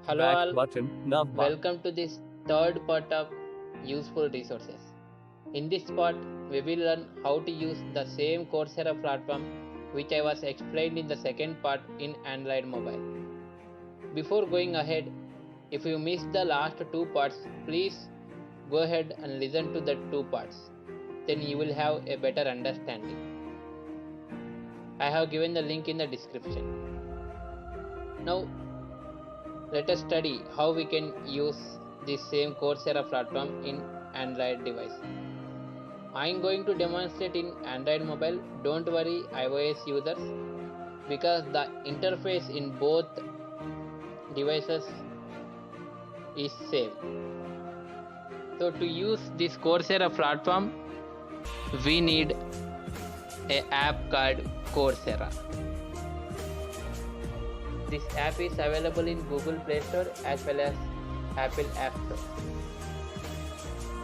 Hello Back all, button, nav bar. welcome to this third part of useful resources. In this part, we will learn how to use the same Coursera platform which I was explained in the second part in Android mobile. Before going ahead, if you missed the last two parts, please go ahead and listen to the two parts. Then you will have a better understanding. I have given the link in the description. Now, let us study how we can use this same Coursera platform in Android device. I am going to demonstrate in Android mobile. Don't worry iOS users, because the interface in both devices is same. So to use this Coursera platform, we need a app called Coursera. This app is available in Google Play Store as well as Apple App Store.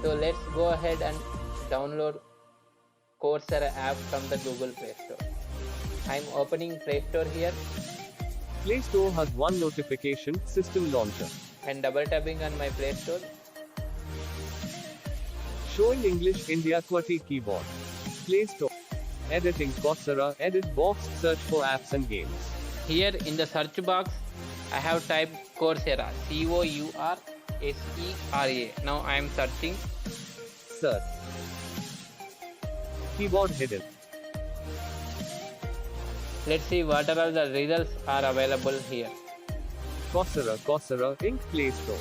So let's go ahead and download Coursera app from the Google Play Store. I am opening Play Store here Play Store has one notification, System Launcher. and double tapping on my Play Store. Showing English India QWERTY keyboard. Play Store. Editing Coursera, edit box, search for apps and games. Here in the search box, I have typed Coursera, Coursera. Now I am searching. Search. Keyboard hidden. Let's see what are all the results are available here. Coursera Inc. Play Store.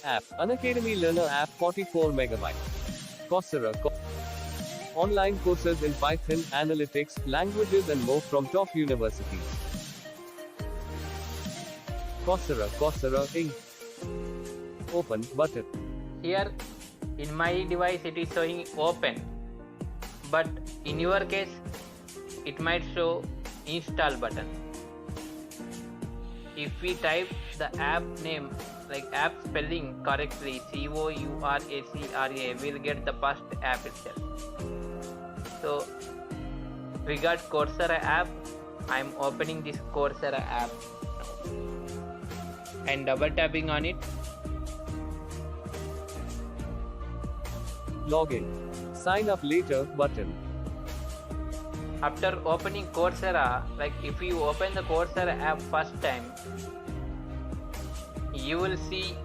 App, Unacademy Learner app 44 MB. Coursera. Online courses in Python, analytics, languages and more from top universities. Coursera Inc. Open button. Here in my device it is showing open, but in your case it might show install button. If we type the app name, like app spelling correctly, Coursera, we'll get the first app itself. So we got Coursera app. I'm opening this Coursera app and double tapping on it. Login. Sign up later button. After opening Coursera, like if you open the Coursera app first time, you will see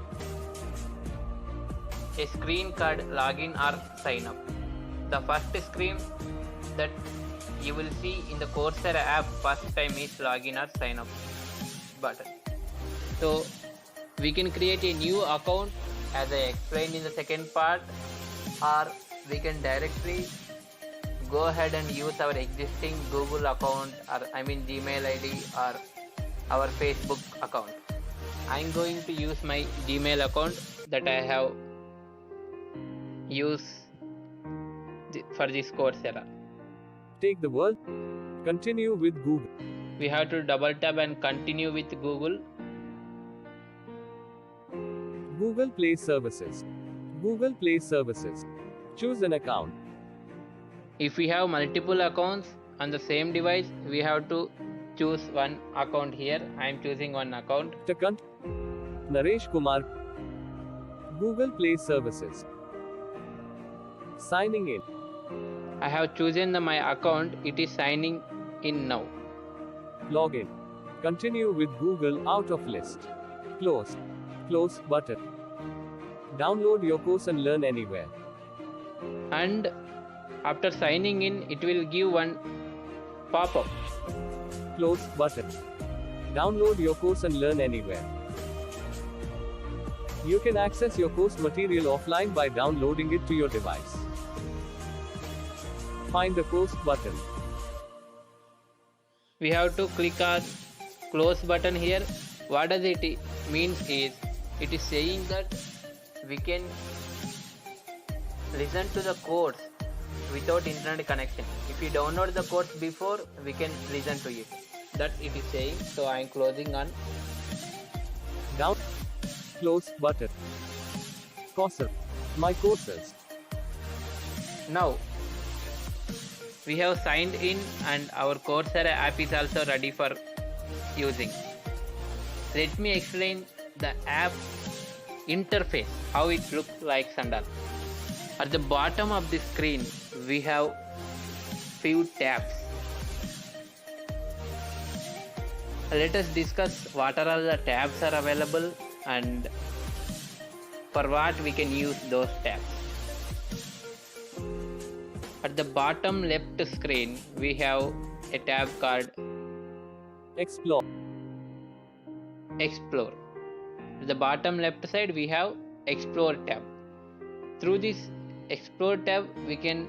a screen called login or sign up. The first screen that you will see in the Coursera app first time is login or sign up button. So we can create a new account as I explained in the second part, or we can directly go ahead and use our existing Google account, or Gmail ID or our Facebook account. I am going to use my Gmail account that I have used for this Coursera. Take the word. Continue with Google. We have to double tap and continue with Google. Google Play Services. Google Play Services. Choose an account. If we have multiple accounts on the same device, we have to choose one account here. I am choosing one account. Takant. Naresh Kumar. Google Play Services. Signing in. I have chosen my account. It is signing in now. Login. Continue with Google out of list. Close. Close button. Download your course and learn anywhere. And after signing in, it will give one pop-up. Close button. Download your course and learn anywhere. You can access your course material offline by downloading it to your device. Find the course button. We have to click on close button here. What does it means is, it is saying that we can listen to the course without internet connection. If we download the course before, we can listen to it. That it is saying. So I am closing on. Down. Close button. Coursera. My courses. Now we have signed in and our Coursera app is also ready for using. let me explain the app interface, how it looks like and all. At the bottom of the screen we have few tabs. Let us discuss what are all the tabs are available and for what we can use those tabs. At the bottom left screen we have a tab called Explore. Explore. At the bottom left side we have Explore tab. Through this Explore tab we can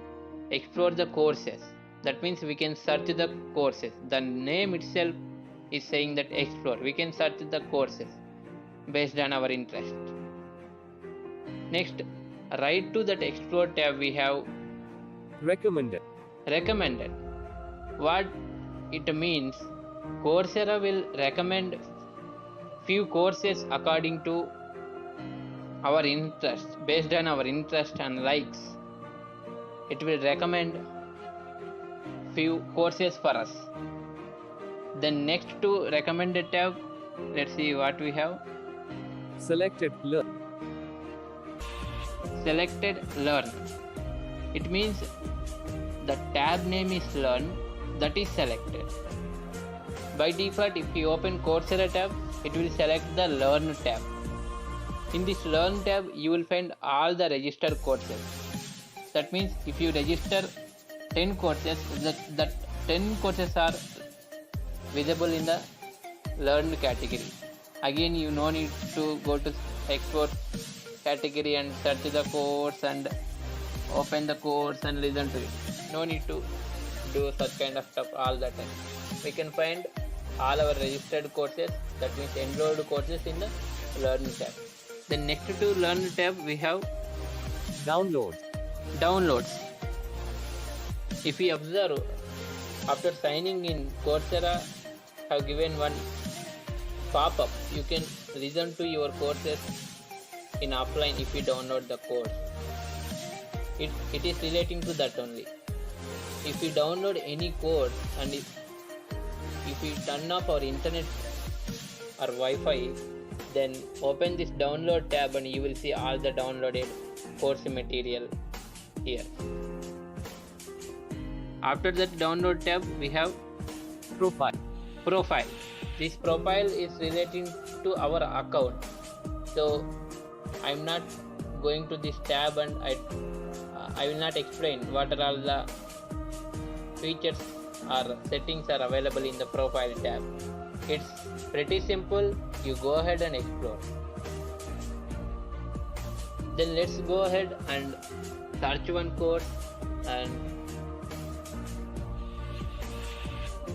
explore the courses. That means we can search the courses. The name itself is saying that explore. We can search the courses based on our interest. Next, right to that Explore tab we have Recommended. recommended. What it means, Coursera will recommend few courses according to our interest, based on our interest and likes. It will recommend few courses for us. Then next to recommended tab, let's see what we have. Selected. Learn. Selected learn. It means the tab name is learn, that is selected. By default, if you open Coursera tab, it will select the learn tab. In this learn tab you will find all the registered courses. That means if you register 10 courses, that 10 courses are visible in the learned category. Again, you no need to go to export category and search the course and open the course and listen to it. No need to do such kind of stuff all the time. We can find all our registered courses, that means enrolled courses, in the learn tab. Then next to learn tab we have Download. downloads. If we observe, after signing in, Coursera have given one pop-up. You can listen to your courses in offline if you download the course. It is relating to that only. If we download any course and if we turn off our internet or Wi-Fi, then open this download tab and you will see all the downloaded course material here. After that download tab we have Profile. profile. This profile is relating to our account, so I am not going to this tab and I will not explain what are all the features or settings are available in the profile tab. It's pretty simple. You go ahead and explore. Then let's go ahead and search one course and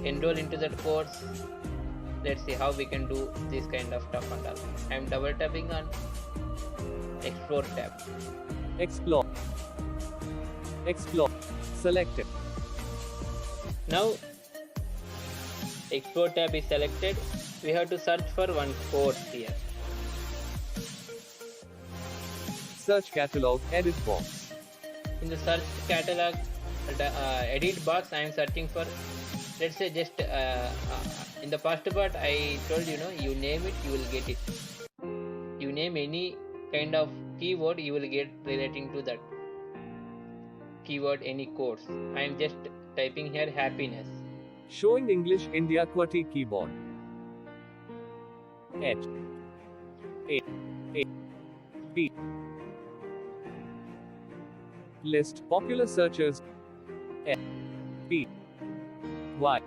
enroll into that course. Let's see how we can do this kind of stuff and all. I am double tapping on explore tab. Explore. Explore. Selected. Now explore tab is selected. We have to search for one course here. Search catalog. Edit box. In the search catalog edit box, I am searching for, let's say, just in the first part I told you name it, you will get it. You name any kind of keyword, you will get relating to that keyword any course. I am just typing here happiness. Showing English India QWERTY keyboard. H A A B. List popular searches. F P Y.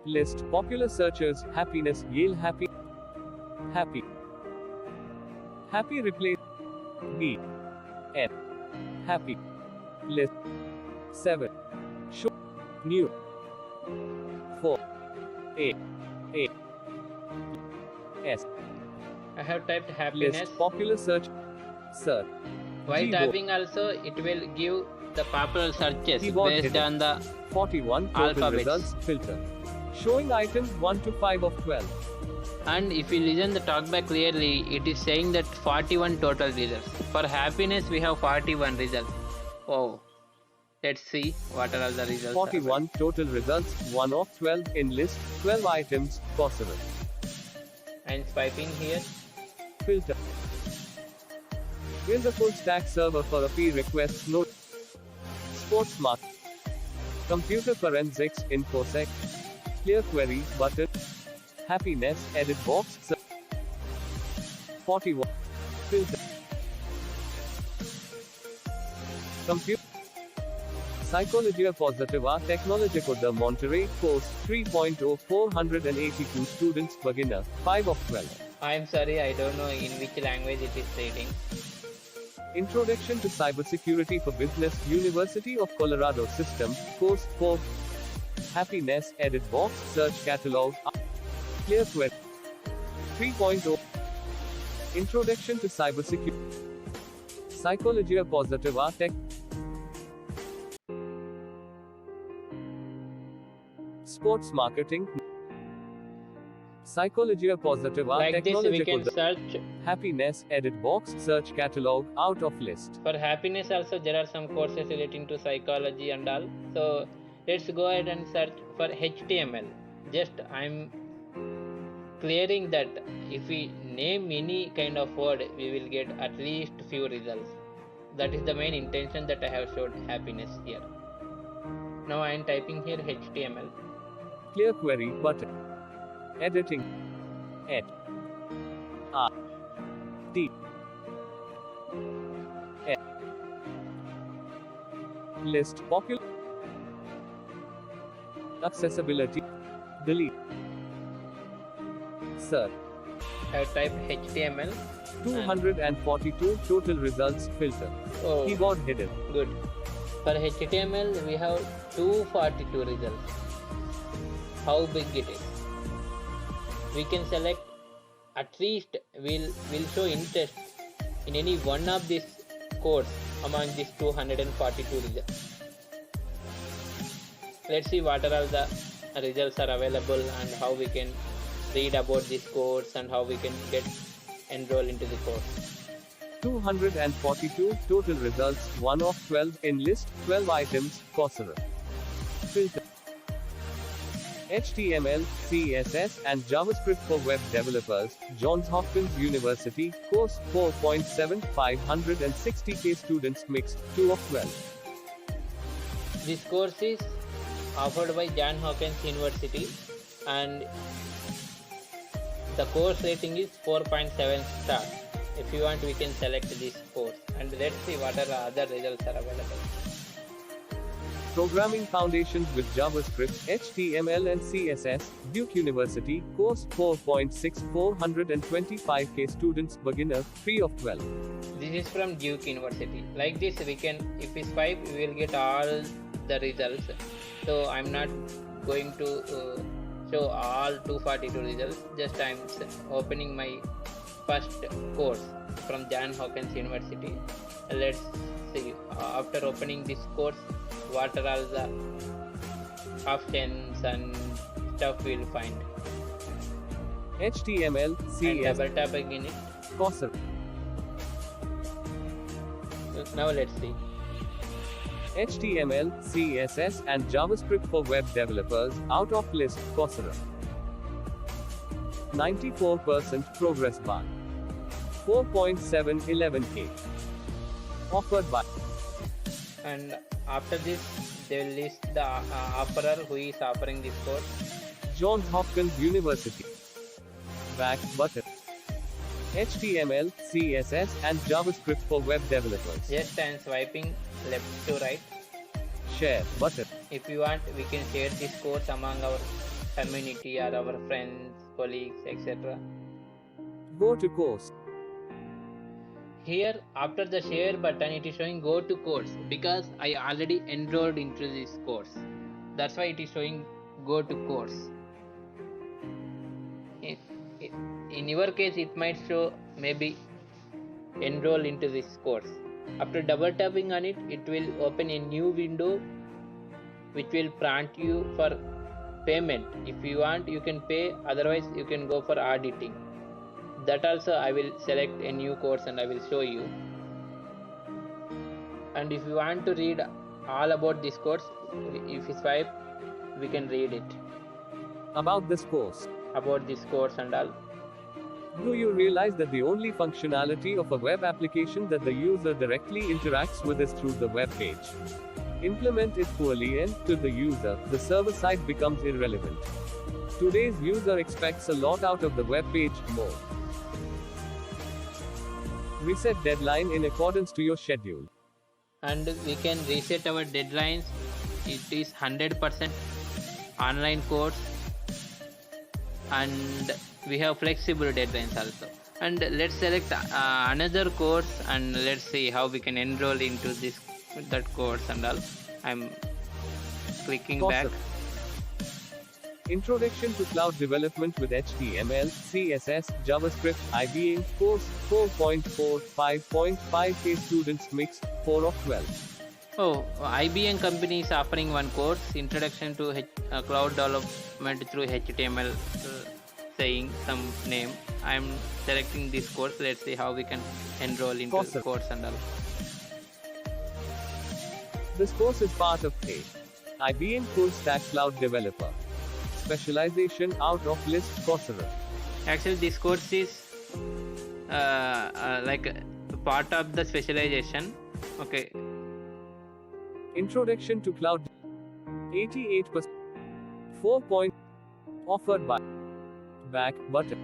List popular searches. Happiness. Yale happy. Happy. Happy replace. B N. Happy. List 7. Show. New. 4. A. A. S. I have typed happiness. List popular search. Search. While Keyboard. typing also it will give the popular searches Keyboard based hidden. on the 41 total Alphabets. results filter. Showing items 1 to 5 of 12. And if you listen the talkback clearly, it is saying that 41 total results. For happiness we have 41 results. Oh, Let's see what are all the results. 41 total results, 1 of 12 in list, 12 items, Coursera. And swiping here. Filter. Build a full stack server for API requests, no. Sports Mark. Computer forensics, InfoSec. Clear query, button. Happiness, edit box. 41. Filter. Computer. Psychologia Positiva Tecnologico de Monterrey, course 3.0, 482 students, beginner, 5 of 12. I'm sorry, I don't know in which language it is reading. Introduction to Cybersecurity for Business, University of Colorado System, course 4. Happiness, edit box, search catalog, clear query. 3.0. Introduction to Cybersecurity. Psychologia Positiva Tech. Sports marketing. Psychologia Positiva Like this, we can Tecnologico. search. Happiness, edit box, search catalog, out of list. For happiness also there are some courses relating to psychology and all. So let's go ahead and search for HTML. Just I'm clearing that if we name any kind of word, we will get at least few results. That is the main intention that I have showed happiness here. Now I am typing here HTML. Clear query button. Editing. Ed. R. T. Ed. List popular. Accessibility. Delete. Search. I have typed HTML. 242 total results filter. Oh, Keyboard hidden. good. For HTML we have 242 results. How big it is? We can select at least will show interest in any one of these codes among these 242 results. Let's see what are all the results are available and how we can read about these codes and how we can get enroll into the course. 242 total results, 1 of 12 in list, 12 items, Coursera. Filter. HTML, CSS, and JavaScript for web developers, Johns Hopkins University, course 4.7, 560K students mixed, 2 of 12. This course is offered by Johns Hopkins University and the course rating is 4.7 star. If you want, we can select this course and let's see what are the other results are available. Programming Foundations with JavaScript, HTML and CSS, Duke University, course 4.6, 425K students, beginner, 3 of 12. This is from Duke University. Like this, we can, if we swipe, we will get all the results. So I'm not going to show all 242 results. Just I'm opening my first course from Johns Hopkins University. Let's see. After opening this course, what are all the options and stuff we'll find. HTML, And CSS, double tapping in it. Coursera. Now let's see. HTML, CSS, and JavaScript for web developers, out of list, Coursera. 94% progress bar. 4.711K. Offered by. And after this, they will list the offerer who is offering this course. Johns Hopkins University. Back button. HTML, CSS, and JavaScript for web developers. Just I am swiping left to right. Share button. If you want, we can share this course among our community or our friends, colleagues, etc. Go to course. Here, after the share button, it is showing go to course because I already enrolled into this course. That's why it is showing go to course. In your case, it might show maybe enroll into this course. After double tapping on it, it will open a new window which will prompt you for payment. If you want, you can pay, otherwise you can go for auditing. That also I will select a new course and I will show you. And if you want to read all about this course. If we swipe, we can read it About this course. about this course and all. Do you realize that the only functionality of a web application that the user directly interacts with is through the web page? Implement it poorly and, to the user, the server side becomes irrelevant. Today's user expects a lot out of the web page, more. Reset deadline in accordance to your schedule. And we can reset our deadlines. It is 100% online course, and we have flexible deadlines also. And let's select another course, and let's see how we can enroll into that course and all. I'm clicking back. Awesome. Introduction to Cloud Development with HTML, CSS, JavaScript, IBM, course 4.4, 5.5K students mix, 4 of 12. Oh, IBM company is offering one course, Introduction to Cloud Development through HTML, saying some name. I'm selecting this course. Let's see how we can enroll into the Awesome. course and all. This course is part of IBM Full Stack Cloud Developer. Specialization out of list Coursera. Actually, this course is like part of the specialization. Okay. Introduction to Cloud 88% 4 point offered by back button.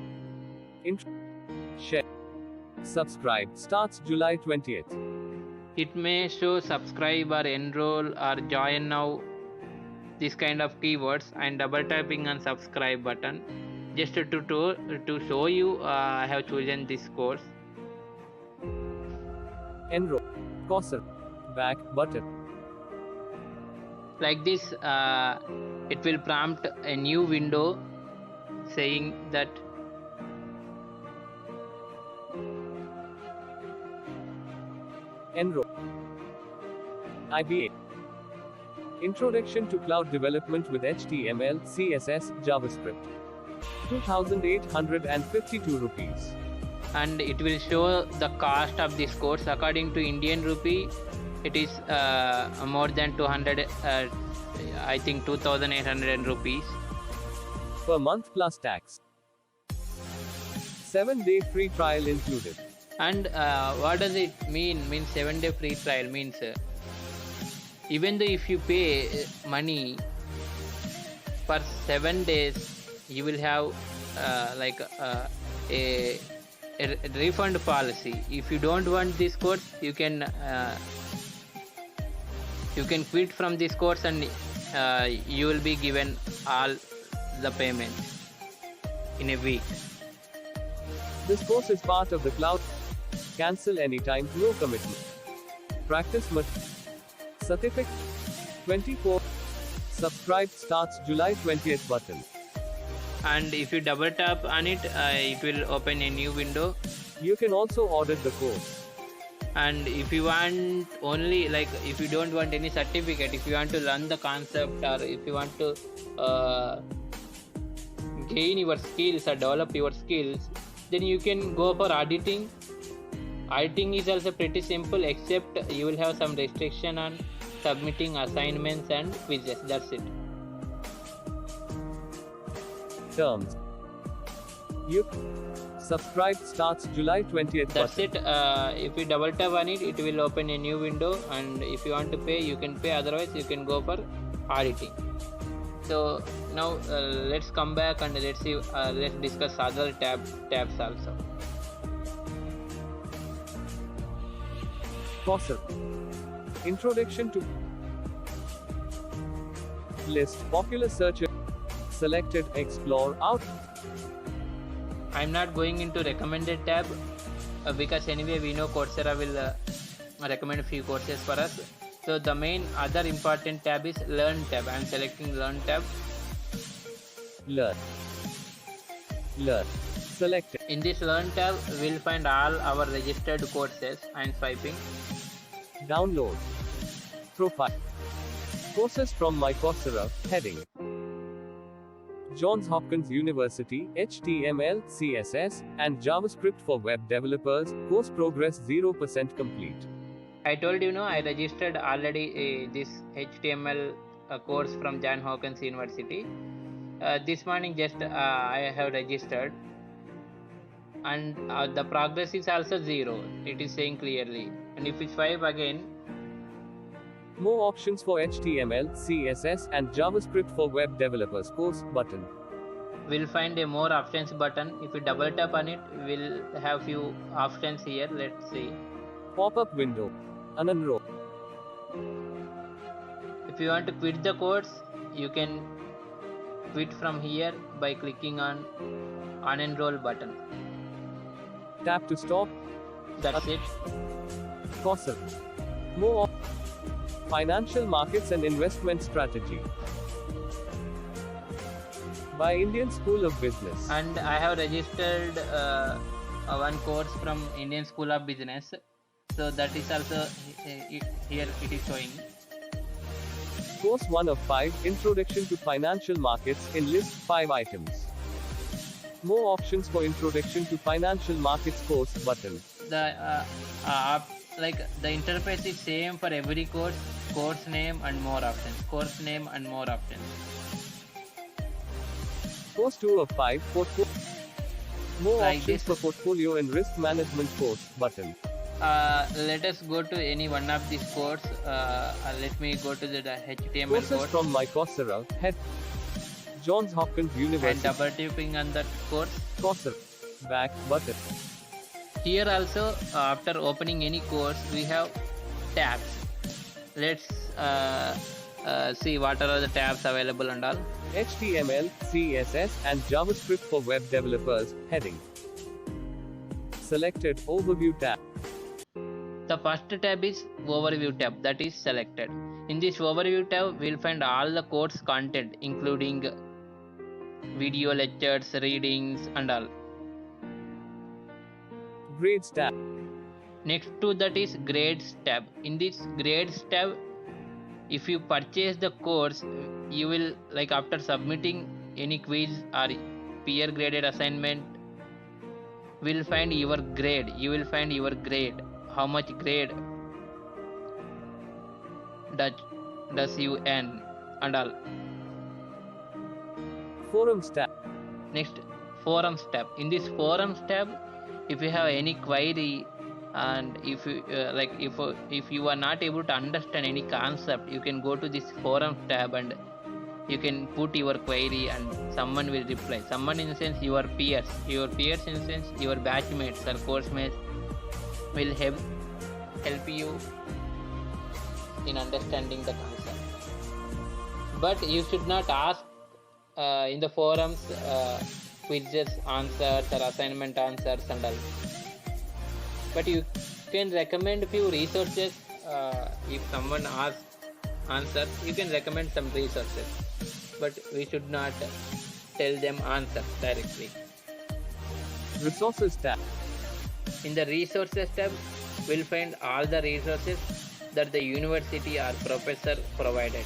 Share. Subscribe starts July 20th. It may show subscribe or enroll or join now, this kind of keywords, and double tapping on subscribe button just to show you I have chosen this course. Enroll. Coursera. Back button. Like this, it will prompt a new window saying that Enroll. IBA. Introduction to Cloud Development with HTML, CSS, JavaScript. 2,852 rupees. and it will show the cost of this course according to Indian rupee. It is more than 200, I think 2,800 rupees. Per month plus tax. 7-day free trial included. And what does it mean? Means 7-day free trial means even though if you pay money for 7 days, you will have like a refund policy. If you don't want this course, you can quit from this course, and you will be given all the payment in a week. This course is part of the cloud. Cancel anytime, no commitment. Practice much. Certificate 24. Subscribe starts July 20th button. And if you double tap on it, it will open a new window. You can also audit the course. And if you want only, like, if you don't want any certificate, if you want to learn the concept, or if you want to gain your skills or develop your skills, then you can go for auditing. Auditing is also pretty simple, except you will have some restriction on submitting assignments and quizzes. That's it. Terms. You subscribe starts July 20th That's button. it. If you double tap on it, it will open a new window, and if you want to pay, you can pay. Otherwise, you can go for auditing. So now let's come back and let's see. Let's discuss other tabs also. Coursera. Introduction to list popular search. Selected explore out. I'm not going into recommended tab because anyway we know Coursera will recommend a few courses for us. So the main other important tab is learn tab. I'm selecting learn tab. Learn. Selected. In this learn tab, we'll find all our registered courses. I'm swiping. Download. Profile. Courses from my Coursera. Heading. Johns Hopkins University, HTML, CSS, and JavaScript for web developers. Course progress 0% complete. I told you, no, I registered already this HTML course from John Hopkins University. This morning just I have registered, and the progress is also 0. It is saying clearly. And if we swipe again, More options for HTML, CSS, and JavaScript for web developers course button. we'll find a more options button. If we double tap on it, we'll have few options here. Let's see. Pop-up window. Unenroll. If you want to quit the course, you can quit from here by clicking on unenroll button. Tap to stop. That's it. Coursera. More financial markets and investment strategy by Indian School of Business. And I have registered one course from Indian School of Business, so that is also here it is showing. Course 1 of 5, Introduction to Financial Markets, in list 5 items. More options for Introduction to Financial Markets course button. The like the interface is same for every course name and more options, course name and more options. Course 2 of 5, portfolio. More Like options this. for portfolio and risk management course button. Let us go to any one of these course. Let me go to the HTML Courses course from my Coursera, head. Johns Hopkins and University. double tapping on that course. Coursera. Back button. Here also, after opening any course, we have tabs. Let's see what are the tabs available and all. HTML, CSS, and JavaScript for web developers, heading. Selected Overview tab. The first tab is Overview tab, that is selected. In this Overview tab, we'll find all the course content, including video lectures, readings, and all. Grades tab. Next to that is Grades tab. In this Grades tab, if you purchase the course, you will, like, after submitting any quiz or peer graded assignment, will find your grade. You will find your grade. How much grade does you earn and all. Forums tab. Next, Forums tab. In this Forums tab, if you have any query, and if you if you are not able to understand any concept, you can go to this Forums tab and you can put your query and someone will reply. Someone in the sense your peers in the sense your batchmates or course mates will help you in understanding the concept. But you should not ask in the forums quizzes answers or assignment answers and all. But you can recommend few resources. If someone asks answers, you can recommend some resources, but we should not tell them answers directly. Resources tab. In the resources tab, we'll find all the resources that the university or professor provided.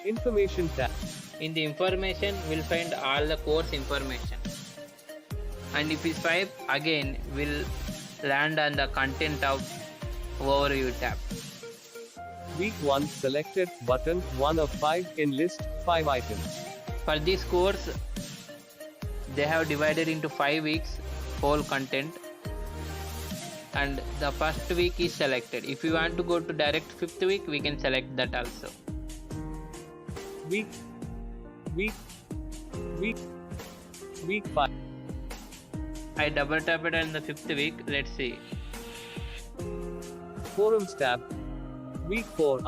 Information tab. In the information, we'll find all the course information. And if we swipe again, we'll land on the content of Overview tab. Week 1 selected button 1 of 5 in list 5 items. For this course, they have divided into 5 weeks whole content, and the first week is selected. If you want to go to direct 5th week, we can select that also. Week 5. I double tap it on the 5th week. Let's see. Forums tab. Week 4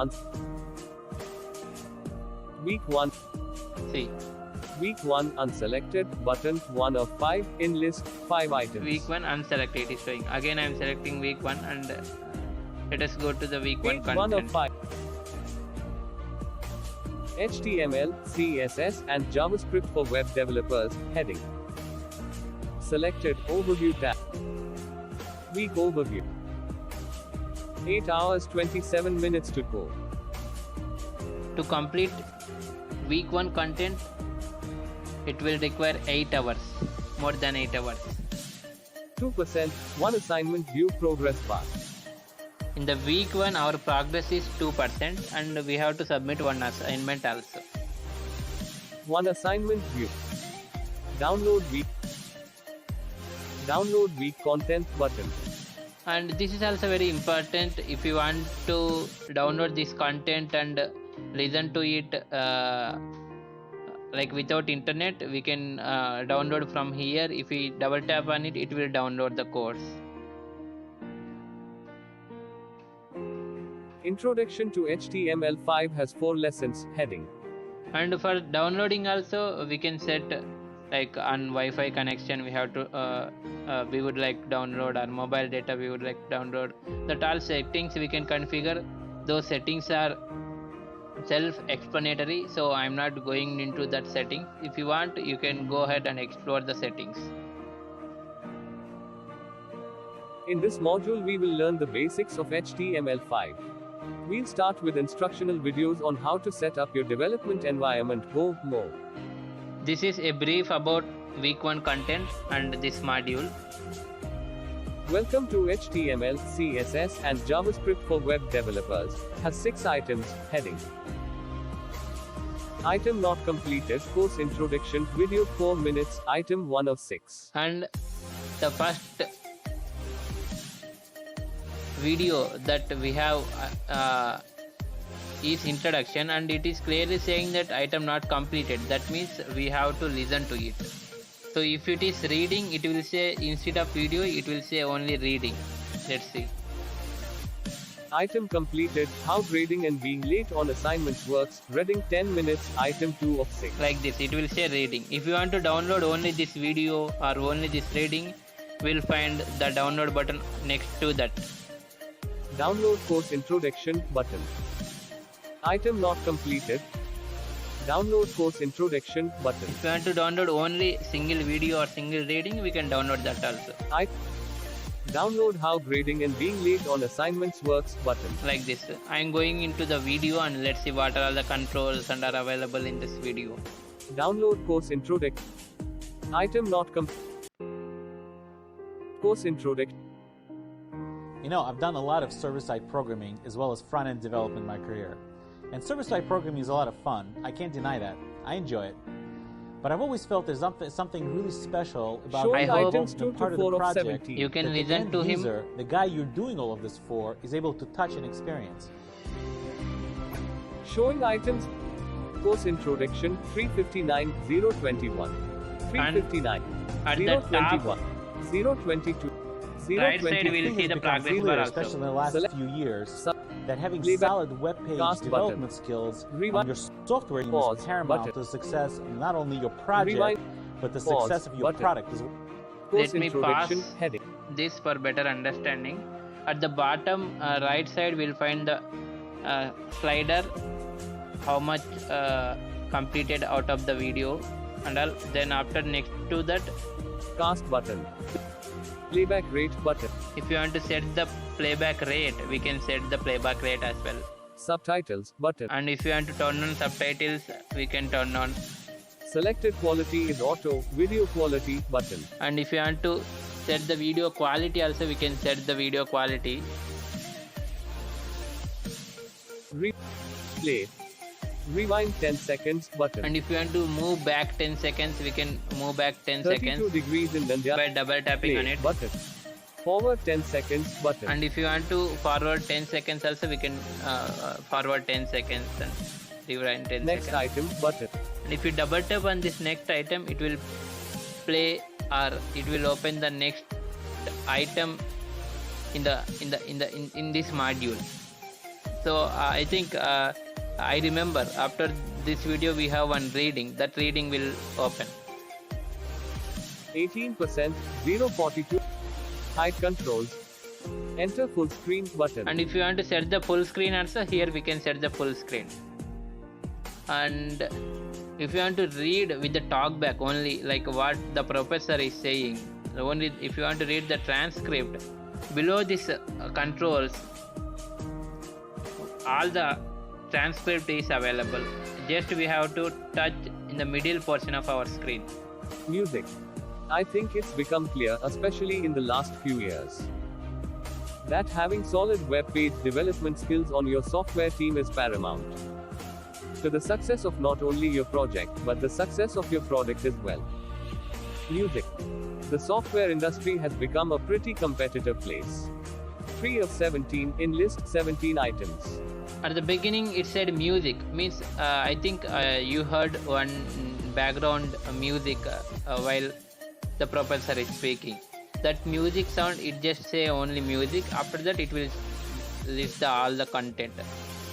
Week 1. See, Week 1 unselected button 1 of 5 in list 5 items. week 1 unselected it is showing. Again I am selecting week 1 and let us go to the week 1 Week content. 1 of 5. HTML, CSS, and JavaScript for web developers, heading. Selected Overview tab. Week Overview. 8 hours 27 minutes to go. To complete week 1 content, it will require 8 hours, more than 8 hours. 2%, 1 assignment view progress bar. In the week 1, our progress is 2% and we have to submit one assignment also. 1 assignment view. Download week content button. And this is also very important. If you want to download this content and listen to it like without internet, we can download from here. If we double tap on it, it will download the course. Introduction to HTML5 has 4 lessons heading. And for downloading also, we can set like on Wi-Fi connection we have to we would like download, our mobile data we would like download. That all settings we can configure. Those settings are self-explanatory, so I'm not going into that setting. If you want, you can go ahead and explore the settings. In this module we will learn the basics of HTML5. We'll start with instructional videos on how to set up your development environment. Go more. This is a brief about week 1 content and this module. Welcome to HTML, CSS and JavaScript for web developers. Has 6 items heading. Item not completed, course introduction, video 4 minutes, item 1 of 6. And the first video that we have is introduction, and it is clearly saying that item not completed. That means we have to listen to it. So if it is reading, it will say, instead of video, it will say only reading. Let's see. Item completed, how grading and being late on assignments works, reading 10 minutes, item 2 of 6. Like this, it will say reading. If you want to download only this video or only this reading, we'll find the download button next to that. Download course introduction button. Item not completed. Download course introduction button. If you want to download only single video or single reading, we can download that also. Download how grading and being late on assignments works button. Like this. I am going into the video and let's see what are all the controls and are available in this video. Download course introduction. Item not course introduction. You know, I've done a lot of server-side programming as well as front-end development in my career. And server-side programming is a lot of fun. I can't deny that. I enjoy it. But I've always felt there's something really special about Showing hope items the 2 part to of 4 the of project 17. You can that the listen end to him. user, the guy you're doing all of this for, is able to touch and experience. Showing items. Course introduction 359 021 359 At the top, 021 022 right side 022. we'll see the Become progress clear, bar especially in also. the last Select- few years, that having Playback solid web page cast development button. skills Rewind. on your software team Pause is paramount button. to the success of not only your project, Rewind. but the Pause success of your button. product as well. Course Let me introduction pause. heading. This for better understanding. At the bottom right side we'll find the slider, how much completed out of the video and all. Then after, next to that, Cast button. Playback rate button. if you want to set the playback rate, we can set the playback rate as well. Subtitles button. And if you want to turn on subtitles, we can turn on. Selected quality is auto. Video quality button. And if you want to set the video quality also, we can set the video quality. Replay. Rewind 10 seconds button. And if you want to move back 10 seconds, we can move back 10 32 seconds degrees in India. by double tapping Play on it. button. Forward 10 seconds button. And if you want to forward 10 seconds also, we can forward 10 seconds and rewind 10 Next seconds. item button. And if you double tap on this next item, it will play or it will open the next item in this module. So I think I remember after this video we have one reading. That reading will open. 18% 042. Height controls. Enter full screen button. And if you want to set the full screen also, here we can set the full screen. And if you want to read with the talkback only, like what the professor is saying, only if you want to read the transcript, below this controls, all the transcript is available. Just we have to touch in the middle portion of our screen. Music. I think it's become clear, especially in the last few years, that having solid web page development skills on your software team is paramount to the success of not only your project, but the success of your product as well. Music. The software industry has become a pretty competitive place. 3 of 17 in list 17 items. At the beginning, it said music. Means I think you heard one background music while the professor is speaking. That music sound, it just say only music. After that, it will list all the content.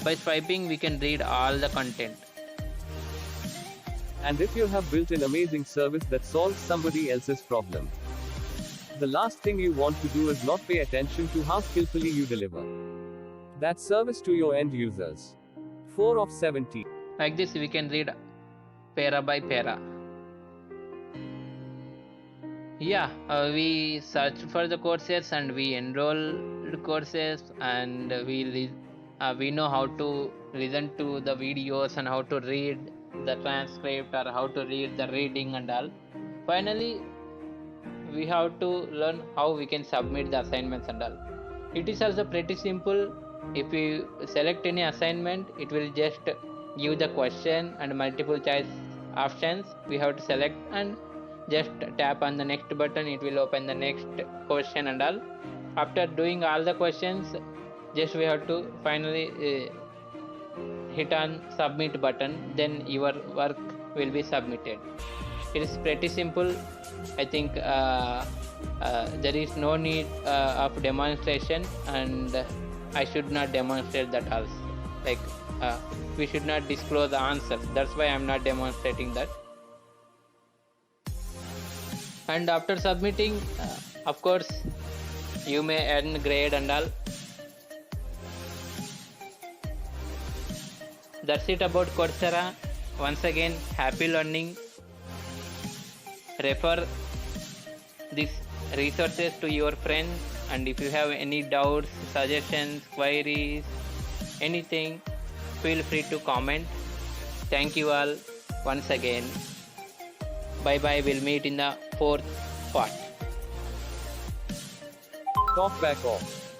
By swiping, we can read all the content. And if you have built an amazing service that solves somebody else's problem, the last thing you want to do is not pay attention to how skillfully you deliver that service to your end users. 4 of 17. Like this, we can read para by para. Yeah, we search for the courses and we enroll courses, and we know how to listen to the videos and how to read the transcript or how to read the reading and all. Finally, we have to learn how we can submit the assignments and all. It is also pretty simple. If you select any assignment, it will just give the question and multiple choice options. We have to select and just tap on the next button. It will open the next question and all. After doing all the questions, just we have to finally hit on submit button. Then your work will be submitted. It is pretty simple. I think there is no need of demonstration, and I should not demonstrate that also. Like we should not disclose the answers. That's why I'm not demonstrating that. And after submitting, of course, you may earn grade and all. That's it about Coursera. Once again, happy learning. Refer these resources to your friends, and if you have any doubts, suggestions, queries, anything, feel free to comment. Thank you all once again. Bye bye. We'll meet in the 4th part. Talk back off.